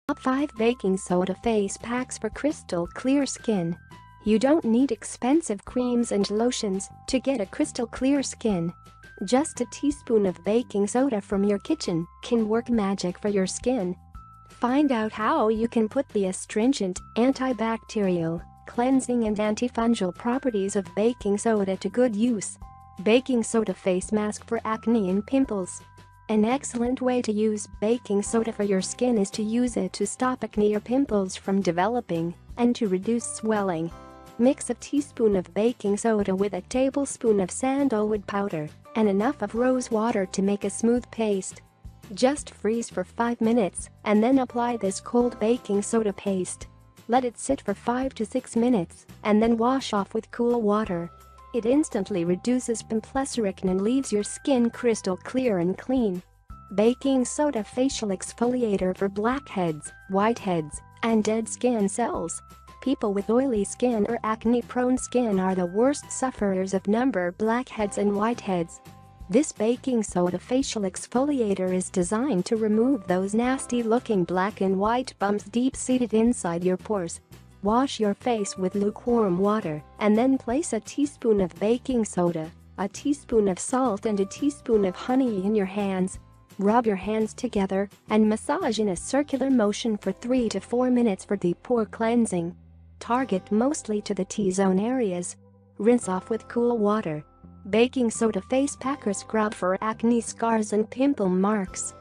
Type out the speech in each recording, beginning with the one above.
Top 5 Baking Soda Face Packs for Crystal Clear Skin. You don't need expensive creams and lotions to get a crystal clear skin. Just a teaspoon of baking soda from your kitchen can work magic for your skin. Find out how you can put the astringent, antibacterial, cleansing and antifungal properties of baking soda to good use. Baking soda face mask for acne and pimples. An excellent way to use baking soda for your skin is to use it to stop acne or pimples from developing and to reduce swelling. Mix a teaspoon of baking soda with a tablespoon of sandalwood powder and enough of rose water to make a smooth paste. Just freeze for 5 minutes and then apply this cold baking soda paste. Let it sit for 5 to 6 minutes and then wash off with cool water. It instantly reduces pimples or acne and leaves your skin crystal clear and clean. Baking soda facial exfoliator for blackheads, whiteheads, and dead skin cells. People with oily skin or acne-prone skin are the worst sufferers of blackheads and whiteheads. This baking soda facial exfoliator is designed to remove those nasty-looking black and white bumps deep-seated inside your pores. Wash your face with lukewarm water and then place a teaspoon of baking soda, a teaspoon of salt and a teaspoon of honey in your hands. Rub your hands together and massage in a circular motion for 3 to 4 minutes for deep pore cleansing. Target mostly to the T-zone areas. Rinse off with cool water. Baking soda face pack or scrub for acne scars and pimple marks.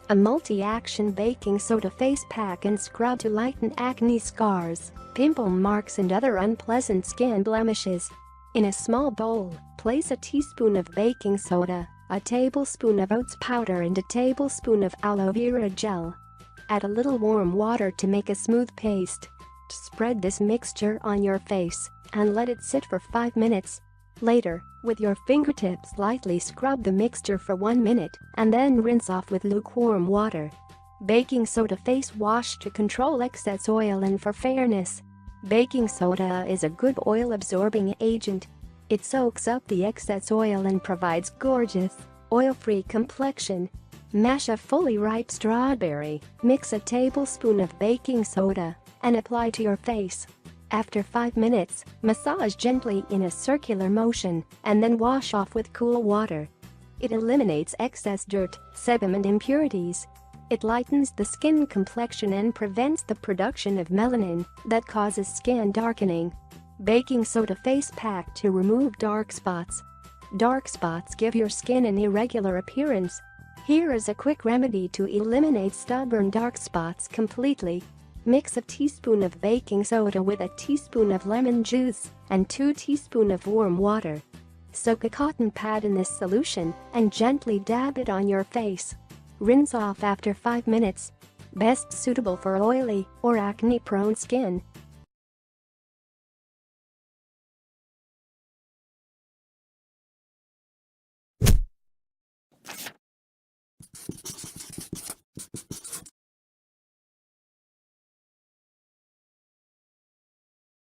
A multi-action baking soda face pack and scrub to lighten acne scars, pimple marks and other unpleasant skin blemishes. In a small bowl, place a teaspoon of baking soda, a tablespoon of oats powder and a tablespoon of aloe vera gel. Add a little warm water to make a smooth paste. Spread this mixture on your face and let it sit for 5 minutes. Later, with your fingertips lightly scrub the mixture for 1 minute and then rinse off with lukewarm water. Baking soda face wash to control excess oil and for fairness. Baking soda is a good oil-absorbing agent. It soaks up the excess oil and provides gorgeous, oil-free complexion. Mash a fully ripe strawberry, mix a tablespoon of baking soda, and apply to your face. After 5 minutes, massage gently in a circular motion and then wash off with cool water. It eliminates excess dirt, sebum and impurities. It lightens the skin complexion and prevents the production of melanin that causes skin darkening. Baking soda face pack to remove dark spots. Dark spots give your skin an irregular appearance. Here is a quick remedy to eliminate stubborn dark spots completely. Mix a teaspoon of baking soda with a teaspoon of lemon juice and 2 teaspoons of warm water. Soak a cotton pad in this solution and gently dab it on your face. Rinse off after 5 minutes. Best suitable for oily or acne-prone skin.